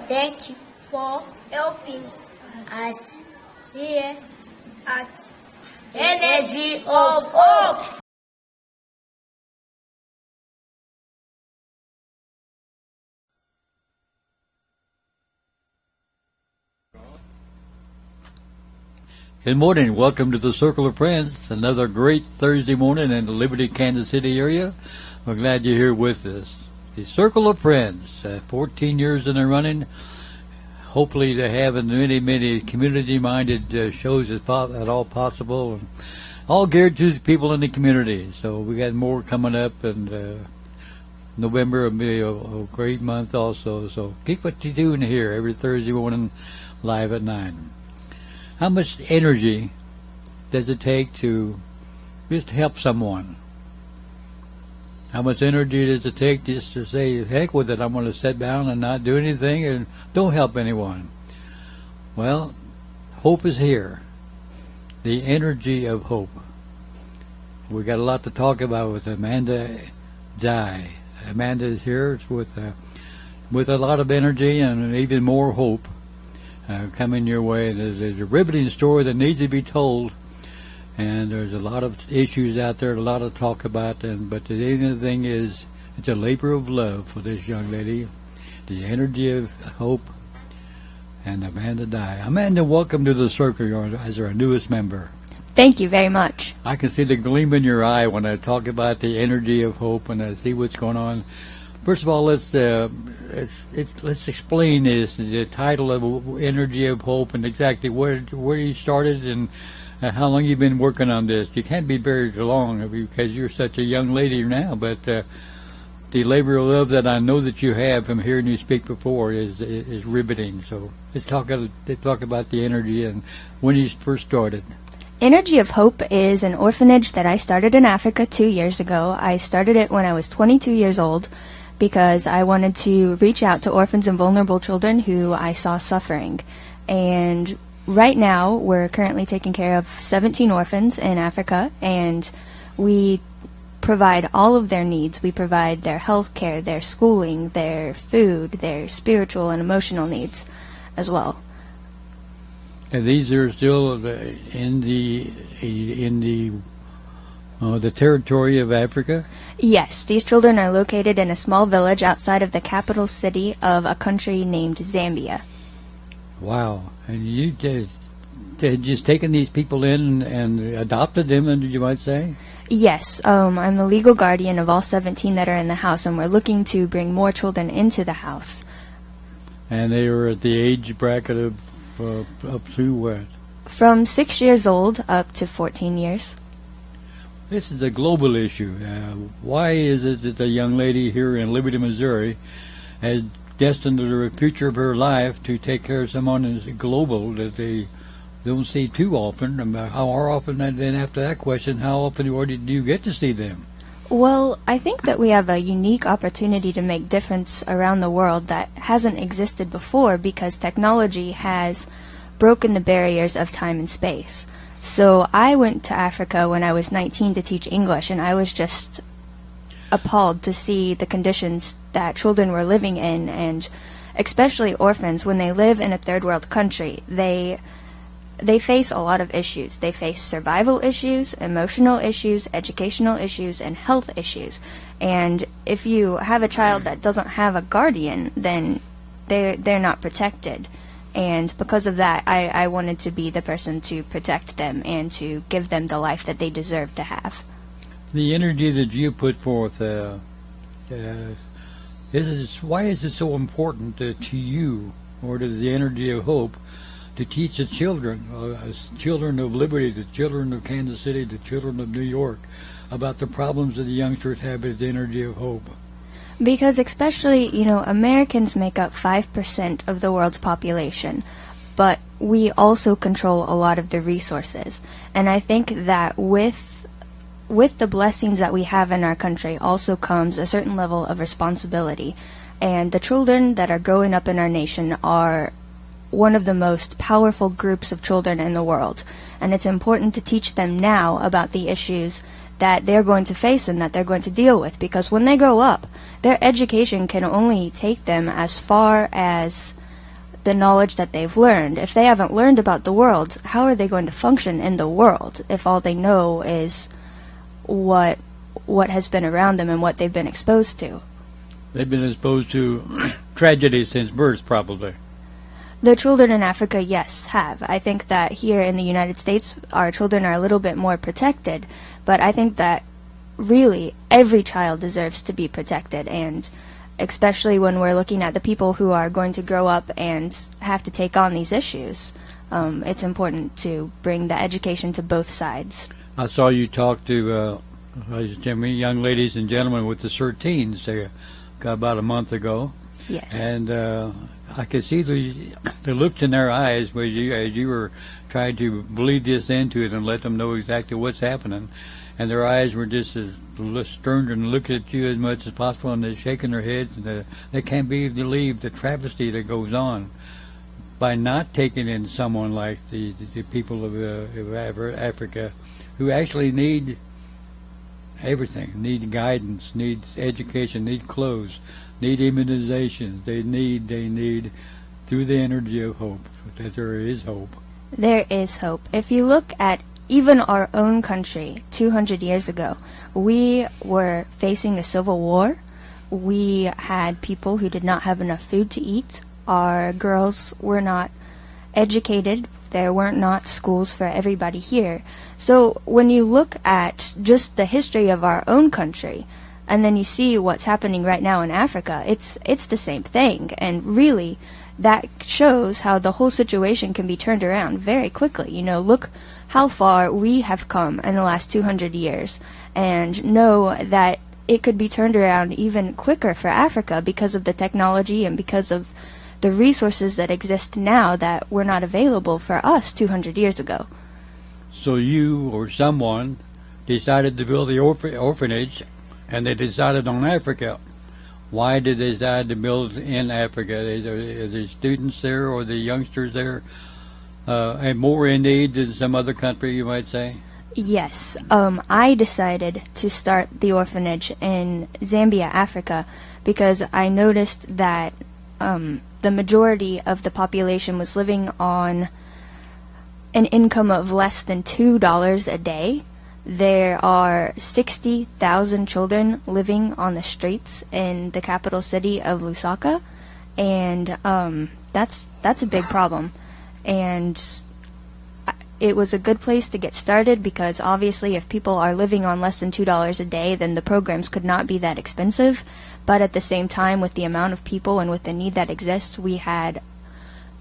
Thank you for helping us here at Energy of Hope. Good morning. Welcome to the Circle of Friends. Another great Thursday morning in the Liberty, Kansas City area. We're glad you're here with us. The Circle of Friends, 14 years in the running. Hopefully to have many community-minded shows at all possible, and all geared to the people in the community. So we got more coming up, and November will be a great month also. So keep what you're doing here every Thursday morning, live at 9. How much energy does it take to just help someone? How much energy does it take just to say, heck with it, I'm going to sit down and not do anything and don't help anyone? Well, hope is here. The energy of hope. We got a lot to talk about with Amanda Dye. Amanda is here with a lot of energy and even more hope coming your way. There's a riveting story that needs to be told. And there's a lot of issues out there, a lot of talk about them. But the other thing is, it's a labor of love for this young lady. The energy of hope. And Amanda Dye. Amanda, welcome to the Circle as our newest member. Thank you very much. I can see the gleam in your eye when I talk about the energy of hope and I see what's going on. First of all, let's explain this, the title of Energy of Hope, and exactly where you started and how long you've been working on this. You can't be very long because you're such a young lady now, but the labor of love that I know that you have from hearing you speak before is riveting. So let's talk about the energy and when you first started. Energy of Hope is an orphanage that I started in Africa 2 years ago. I started it when I was 22 years old because I wanted to reach out to orphans and vulnerable children who I saw suffering. And right now, we're currently taking care of 17 orphans in Africa, and we provide all of their needs. We provide their health care, their schooling, their food, their spiritual and emotional needs as well. And these are still in the territory of Africa? Yes, these children are located in a small village outside of the capital city of a country named Zambia. Wow. And you just taken these people in and adopted them, and you might say? Yes, I'm the legal guardian of all 17 that are in the house, and we're looking to bring more children into the house. And they were at the age bracket of up to what? From 6 years old up to 14 years. This is a global issue. Why is it that a young lady here in Liberty, Missouri has destined the future of her life to take care of someone who's global that they don't see too often? How often, and then after that question, how often do you get to see them? Well, I think that we have a unique opportunity to make difference around the world that hasn't existed before because technology has broken the barriers of time and space. So I went to Africa when I was 19 to teach English, and I was just appalled to see the conditions that children were living in, and especially orphans. When they live in a third world country, they face a lot of issues. They face survival issues, emotional issues, educational issues, and health issues. And if you have a child that doesn't have a guardian, then they're not protected. And because of that, I wanted to be the person to protect them and to give them the life that they deserve to have. The energy that you put forth, why is it so important to you, or to the energy of hope, to teach the children of Liberty, the children of Kansas City, the children of New York, about the problems that the youngsters have with the energy of hope? Because especially, Americans make up 5% of the world's population, but we also control a lot of the resources. And I think that with the blessings that we have in our country also comes a certain level of responsibility. And the children that are growing up in our nation are one of the most powerful groups of children in the world. And it's important to teach them now about the issues that they're going to face and that they're going to deal with, because when they grow up, their education can only take them as far as the knowledge that they've learned. If they haven't learned about the world, how are they going to function in the world if all they know is what has been around them and what they've been exposed to? They've been exposed to tragedy since birth, probably. The children in Africa, yes, have. I think that here in the United States, our children are a little bit more protected, but I think that really every child deserves to be protected, and especially when we're looking at the people who are going to grow up and have to take on these issues, it's important to bring the education to both sides. I saw you talk to young ladies and gentlemen with the 13s about a month ago. Yes. And I could see the looks in their eyes as you were trying to bleed this into it and let them know exactly what's happening. And their eyes were just as stern and looking at you as much as possible, and they're shaking their heads. And they can't believe the travesty that goes on by not taking in someone like the people of Africa, who actually need everything, need guidance, need education, need clothes, need immunization. They need through the energy of hope, that there is hope. There is hope. If you look at even our own country 200 years ago, we were facing a civil war. We had people who did not have enough food to eat. Our girls were not educated. There weren't not schools for everybody here. So when you look at just the history of our own country, and then you see what's happening right now in Africa, it's the same thing. And really, that shows how the whole situation can be turned around very quickly. You know, look how far we have come in the last 200 years, and know that it could be turned around even quicker for Africa because of the technology and because of the resources that exist now that were not available for us 200 years ago. So you or someone decided to build the orphanage, and they decided on Africa. Why did they decide to build in Africa? Are the students there or the youngsters there and more in need than some other country, you might say? Yes. I decided to start the orphanage in Zambia, Africa, because I noticed that the majority of the population was living on an income of less than $2 a day. There are 60,000 children living on the streets in the capital city of Lusaka, and that's a big problem. And it was a good place to get started, because obviously if people are living on less than $2 a day, then the programs could not be that expensive. But at the same time, with the amount of people and with the need that exists, we had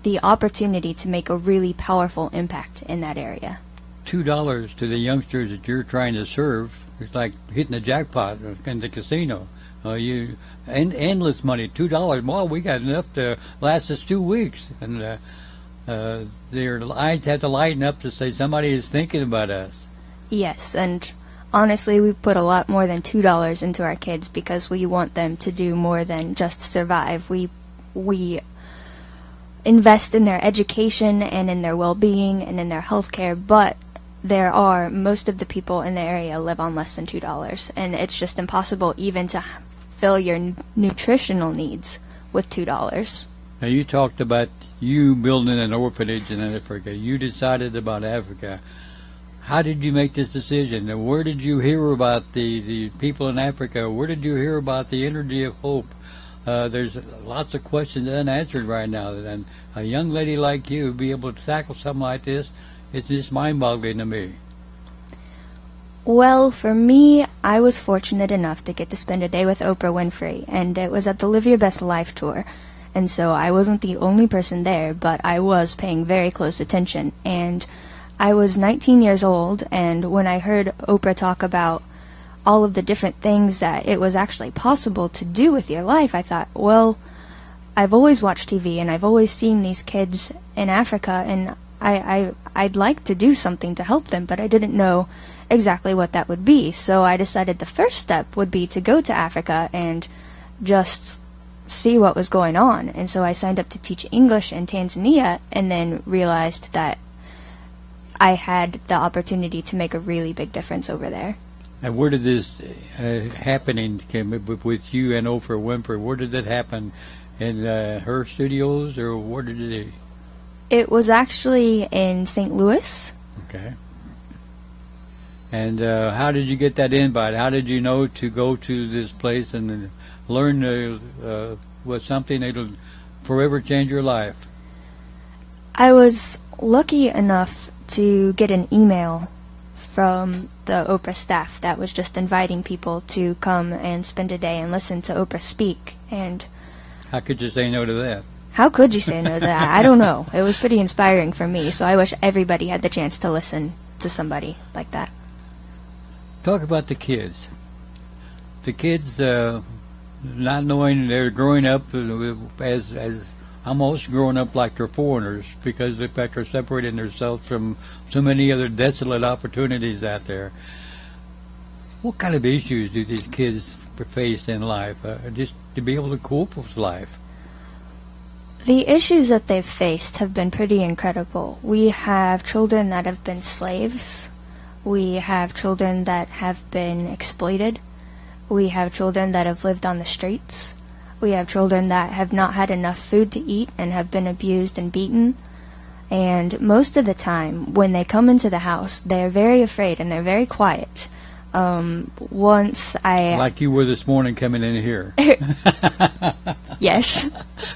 the opportunity to make a really powerful impact in that area. $2 to the youngsters that you're trying to serve is like hitting the jackpot in the casino. Endless money, $2. Well, we got enough to last us 2 weeks, and their eyes have to lighten up to say somebody is thinking about us. Yes, and honestly, we put a lot more than $2 into our kids because we want them to do more than just survive. We invest in their education and in their well-being and in their health care, but most of the people in the area live on less than $2, and it's just impossible even to fill your nutritional needs with $2. Now, you talked about you building an orphanage in Africa. You decided about Africa. How did you make this decision? And where did you hear about the people in Africa? Where did you hear about the energy of hope? There's lots of questions unanswered right now. And a young lady like you be able to tackle something like this, it's just mind-boggling to me. Well, for me, I was fortunate enough to get to spend a day with Oprah Winfrey, and it was at the Live Your Best Life tour. And so I wasn't the only person there, but I was paying very close attention. And I was 19 years old, and when I heard Oprah talk about all of the different things that it was actually possible to do with your life, I thought, well, I've always watched TV, and I've always seen these kids in Africa, and I'd like to do something to help them, but I didn't know exactly what that would be. So I decided the first step would be to go to Africa and just see what was going on. And so I signed up to teach English in Tanzania, and then realized that I had the opportunity to make a really big difference over there. And where did this happening with you and Oprah Winfrey? Where did that happen? in her studios, or where did they? It was actually in St. Louis. Okay. And how did you get that invite? How did you know to go to this place and learn what something that'll forever change your life? I was lucky enough to get an email from the Oprah staff that was just inviting people to come and spend a day and listen to Oprah speak. And how could you say no to that? How could you say no to that? I don't know. It was pretty inspiring for me, so I wish everybody had the chance to listen to somebody like that. Talk about the kids. The kids, not knowing they're growing up as almost growing up like they're foreigners, because in fact they're separating themselves from so many other desolate opportunities out there. What kind of issues do these kids face in life, just to be able to cope with life? The issues that they've faced have been pretty incredible. We have children that have been slaves. We have children that have been exploited. We have children that have lived on the streets. We have children that have not had enough food to eat and have been abused and beaten. And most of the time, when they come into the house, they're very afraid and they're very quiet. Like you were this morning coming in here. Yes.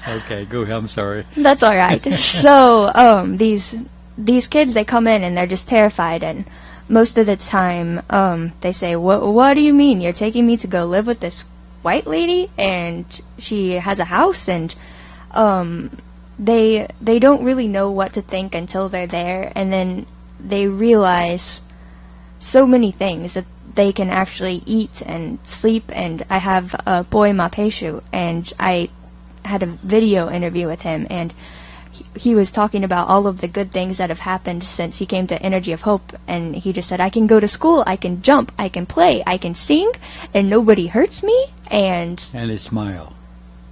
Okay, go ahead. I'm sorry. That's all right. So, these kids, they come in and they're just terrified, and most of the time, they say, what do you mean? You're taking me to go live with this white lady, and she has a house, and they don't really know what to think until they're there, and then they realize so many things, that they can actually eat and sleep. And I have a boy, Mapeshu, and I had a video interview with him, and he was talking about all of the good things that have happened since he came to Energy of Hope, and he just said, I can go to school, I can jump, I can play, I can sing, and nobody hurts me. And they smile.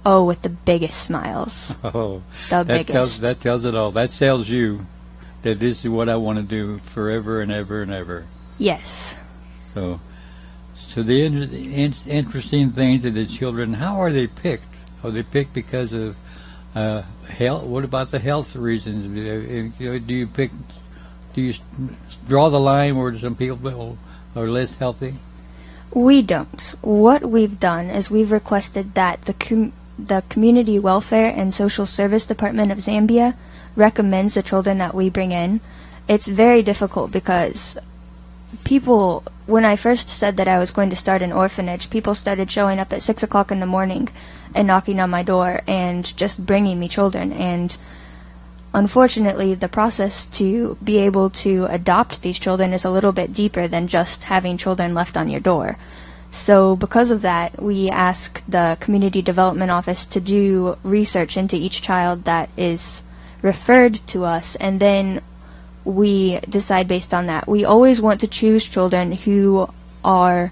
Oh, with the biggest smiles. Oh, the biggest. That tells it all. That tells you that this is what I want to do forever and ever and ever. Yes. So the interesting things of the children, how are they picked? Are they picked because of health? What about the health reasons? Do you draw the line where some people are less healthy? We don't. What we've done is we've requested that the Community Welfare and Social Service Department of Zambia recommends the children that we bring in. It's very difficult because people, when I first said that I was going to start an orphanage, people started showing up at 6 o'clock in the morning and knocking on my door and just bringing me children. And unfortunately, the process to be able to adopt these children is a little bit deeper than just having children left on your door. So because of that, we ask the Community Development Office to do research into each child that is referred to us, and then we decide based on that. We always want to choose children who are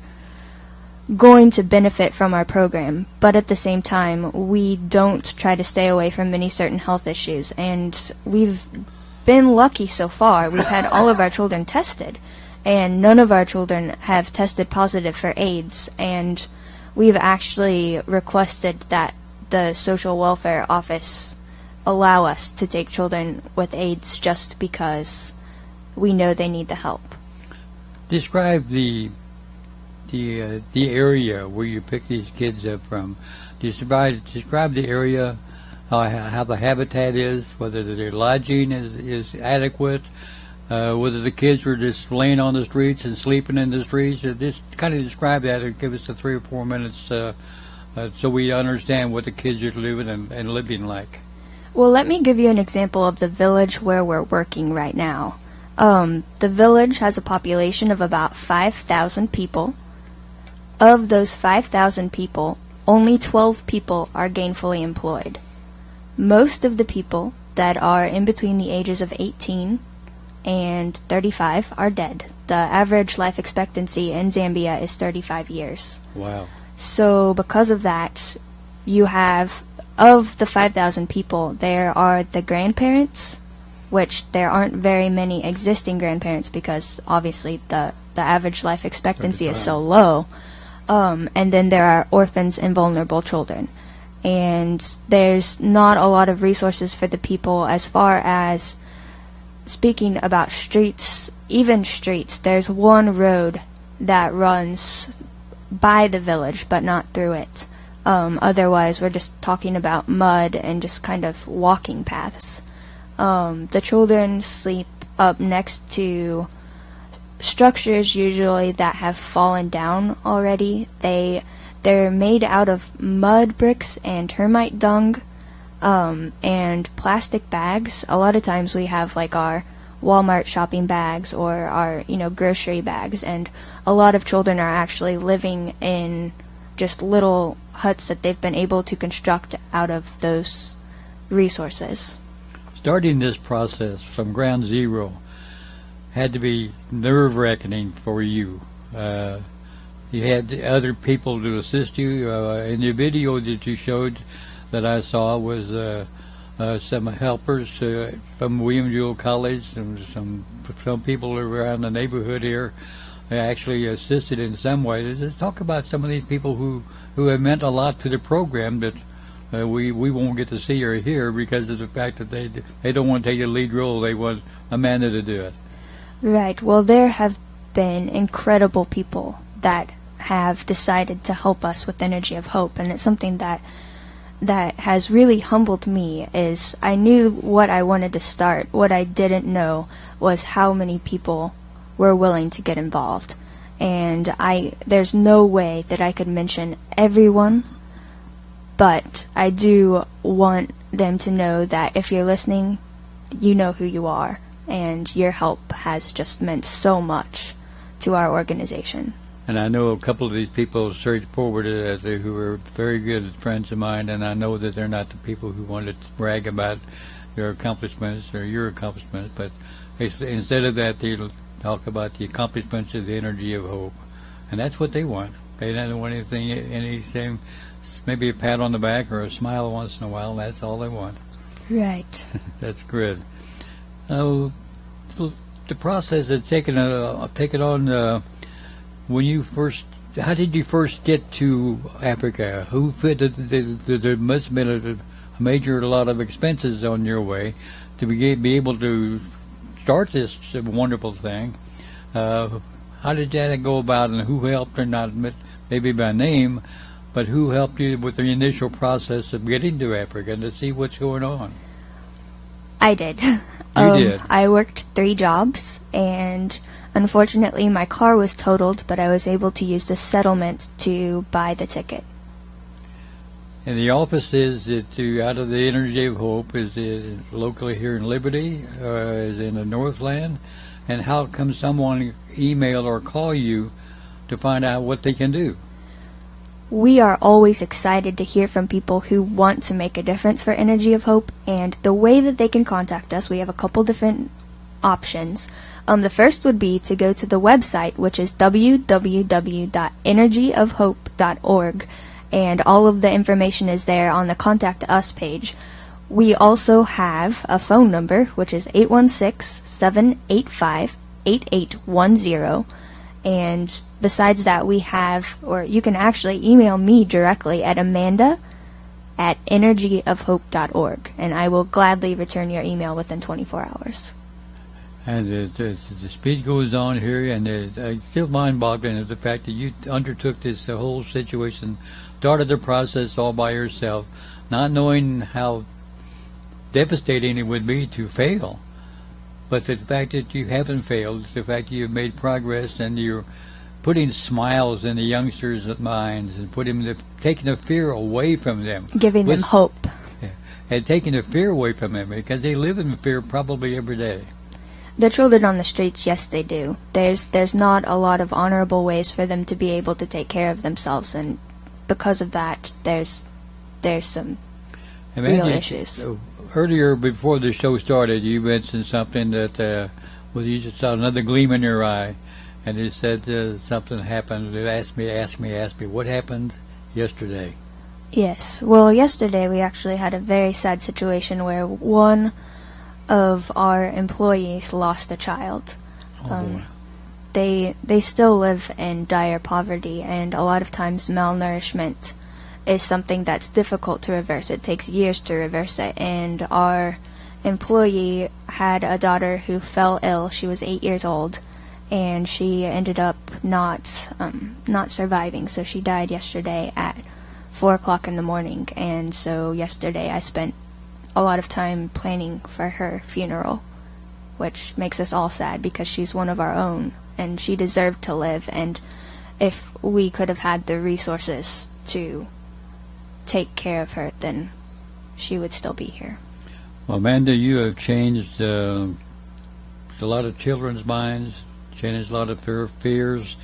going to benefit from our program, but at the same time, we don't try to stay away from any certain health issues. And we've been lucky so far. We've had all of our children tested, and none of our children have tested positive for AIDS. And we've actually requested that the Social Welfare Office allow us to take children with AIDS just because we know they need the help. Describe the area where you pick these kids up from. Describe the area, how the habitat is, whether their lodging is adequate, whether the kids were just laying on the streets and sleeping in the streets. Just kind of describe that and give us the 3 or 4 minutes so we understand what the kids are living and living like. Well, let me give you an example of the village where we're working right now. The village has a population of about 5,000 people. Of those 5,000 people, only 12 people are gainfully employed. Most of the people that are in between the ages of 18 and 35 are dead. The average life expectancy in Zambia is 35 years. Wow. So because of that, you have, of the 5,000 people, there are the grandparents, which there aren't very many existing grandparents because obviously the average life expectancy is so low. And then there are orphans and vulnerable children. and there's not a lot of resources for the people as far as speaking about streets, even streets. There's one road that runs by the village, but not through it. Otherwise, we're just talking about mud and just kind of walking paths. The children sleep up next to structures usually that have fallen down already. They're made out of mud bricks and termite dung, and plastic bags. A lot of times we have like our Walmart shopping bags or our, grocery bags, and a lot of children are actually living in just little huts that they've been able to construct out of those resources. Starting this process from ground zero had to be nerve-wracking for you. You had other people to assist you. In the video that you showed that I saw was some helpers from William Jewell College and some people around the neighborhood here actually assisted in some way. Let's talk about some of these people who have meant a lot to the program that we won't get to see or hear because of the fact that they don't want to take the lead role. They want Amanda to do it. Right. Well, there have been incredible people that have decided to help us with Energy of Hope, and it's something that has really humbled me. Is I knew what I wanted to start. What I didn't know was how many people were willing to get involved, and there's no way that I could mention everyone, but I do want them to know that if you're listening, you know who you are, and your help has just meant so much to our organization. And I know a couple of these people straightforward who are very good friends of mine, and I know that they're not the people who wanted to brag about their accomplishments or your accomplishments, but instead of that, they'll talk about the accomplishments of the Energy of Hope. And that's what they want. They don't want anything, maybe a pat on the back or a smile once in a while. That's all they want. Right. That's good. The process of taking on when you first, how did you first get to Africa? Who fit? There must have been a lot of expenses on your way to be able to start this wonderful thing. How did that go about, and who helped, or not maybe by name, but who helped you with the initial process of getting to Africa to see what's going on? I did. You did? I worked 3 jobs, and unfortunately my car was totaled, but I was able to use the settlement to buy the ticket. And the office is out of the Energy of Hope, is it locally here in Liberty, is in the Northland? And how come someone email or call you to find out what they can do? We are always excited to hear from people who want to make a difference for Energy of Hope, and the way that they can contact us, we have a couple different options. The first would be to go to the website, which is www.energyofhope.org, and all of the information is there on the Contact Us page. We also have a phone number, which is 816-785-8810, and besides that, we have, or you can actually email me directly at amanda@energyofhope.org, and I will gladly return your email within 24 hours. And the speed goes on here, and it's still mind-boggling is the fact that you undertook the whole situation, started the process all by yourself, not knowing how devastating it would be to fail. But the fact that you haven't failed, the fact that you've made progress, and you're putting smiles in the youngsters' minds and taking the fear away from them. Giving them hope. Yeah, and taking the fear away from them, because they live in fear probably every day. The children on the streets, yes, they do. There's not a lot of honorable ways for them to be able to take care of themselves, and because of that, there's some real issues. Earlier, before the show started, you mentioned something that you just saw another gleam in your eye, and you said something happened. It asked me, what happened yesterday? Yes. Well, yesterday we actually had a very sad situation where one of our employees lost a child. Boy. They still live in dire poverty, and a lot of times malnourishment is something that's difficult to reverse. It takes years to reverse it. And our employee had a daughter who fell ill. She was 8 years old, and she ended up not surviving. So she died yesterday at 4 o'clock in the morning. And so yesterday I spent a lot of time planning for her funeral, which makes us all sad because she's one of our own, and she deserved to live. And if we could have had the resources to take care of her, then she would still be here. Well, Amanda, you have changed a lot of children's minds, changed a lot of fears.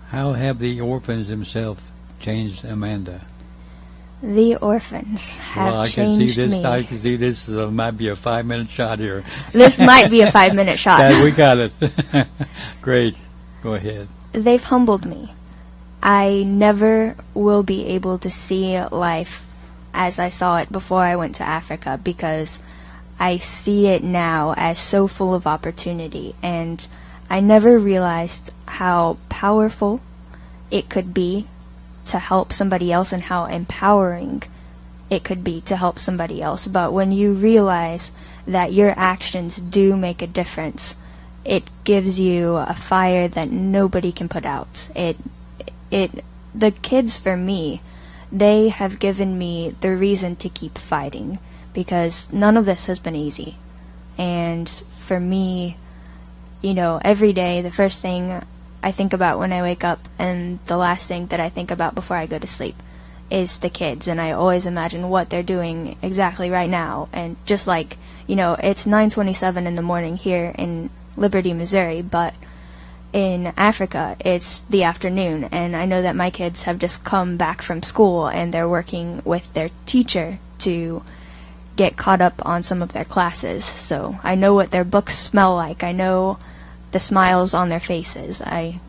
How have the orphans themselves changed Amanda? The orphans have changed me. I can see this might be a 5-minute shot here. This might be a 5-minute shot. Yeah, we got it. Great. Go ahead. They've humbled me. I never will be able to see life as I saw it before I went to Africa, because I see it now as so full of opportunity, and I never realized how powerful it could be to help somebody else and how empowering it could be to help somebody else. But when you realize that your actions do make a difference, it gives you a fire that nobody can put out. The kids, for me, they have given me the reason to keep fighting, because none of this has been easy. And for me, every day, the first thing I think about when I wake up and the last thing that I think about before I go to sleep is the kids. And I always imagine what they're doing exactly right now. And just like, it's 9:27 in the morning here in Liberty, Missouri, but in Africa it's the afternoon, and I know that my kids have just come back from school and they're working with their teacher to get caught up on some of their classes. So I know what their books smell like. I know the smiles on their faces. I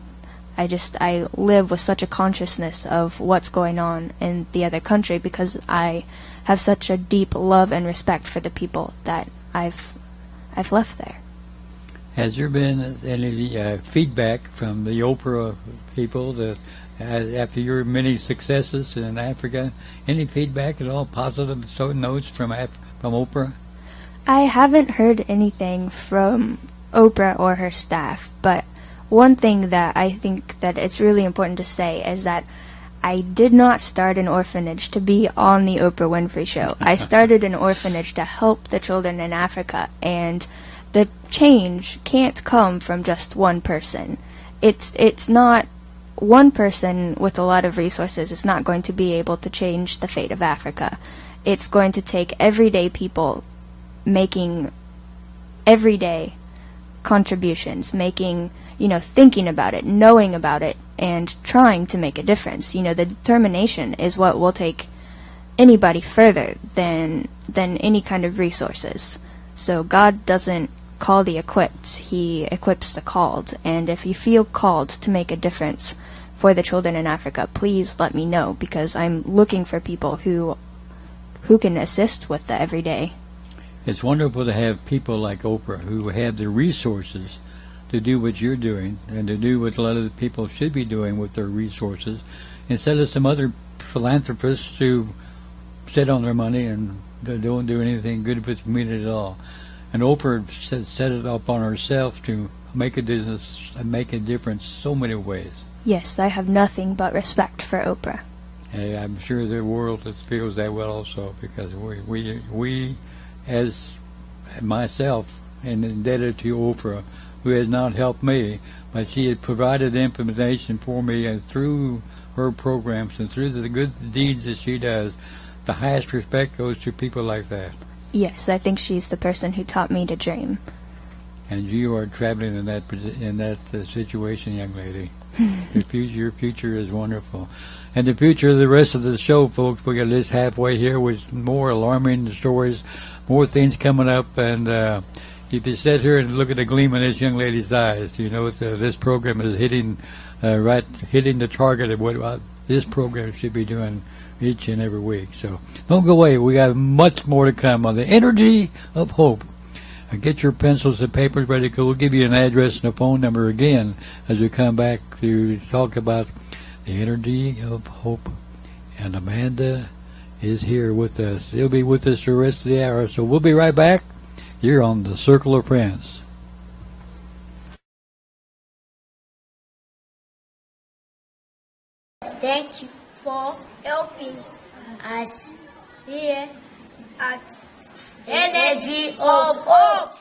live with such a consciousness of what's going on in the other country because I have such a deep love and respect for the people that I've left there. Has there been any feedback from the Oprah people that after your many successes in Africa? Any feedback at all, positive notes from Oprah? I haven't heard anything from Oprah or her staff, but one thing that I think that it's really important to say is that I did not start an orphanage to be on the Oprah Winfrey Show. I started an orphanage to help the children in Africa, and the change can't come from just one person. It's not one person with a lot of resources is not going to be able to change the fate of Africa. It's going to take everyday people making everyday contributions, making, thinking about it, knowing about it, and trying to make a difference. The determination is what will take anybody further than any kind of resources. So God doesn't call the equipped, He equips the called. And if you feel called to make a difference for the children in Africa, please let me know, because I'm looking for people who can assist with the everyday. It's wonderful to have people like Oprah who have the resources to do what you're doing and to do what a lot of the people should be doing with their resources, instead of some other philanthropists who sit on their money and don't do anything good for the community at all. And Oprah set it up on herself to make a business and make a difference so many ways. Yes, I have nothing but respect for Oprah. And I'm sure the world feels that way also, because we as myself, am indebted to Oprah, who has not helped me, but she had provided information for me, and through her programs and through the good deeds that she does, the highest respect goes to people like that. Yes, I think she's the person who taught me to dream. And you are traveling in that situation, young lady. Your future is wonderful. And the future of the rest of the show, folks, we got this halfway here with more alarming stories, more things coming up. And if you sit here and look at the gleam in this young lady's eyes, you know this program is hitting the target of what this program should be doing each and every week. So don't go away. We got much more to come on the energy of hope. Get your pencils and papers ready, because we'll give you an address and a phone number again as we come back to talk about the energy of hope And Amanda is here with us. He'll be with us the rest of the hour. So we'll be right back here on the Circle of Friends. Thank you for helping us here at Energy of Hope.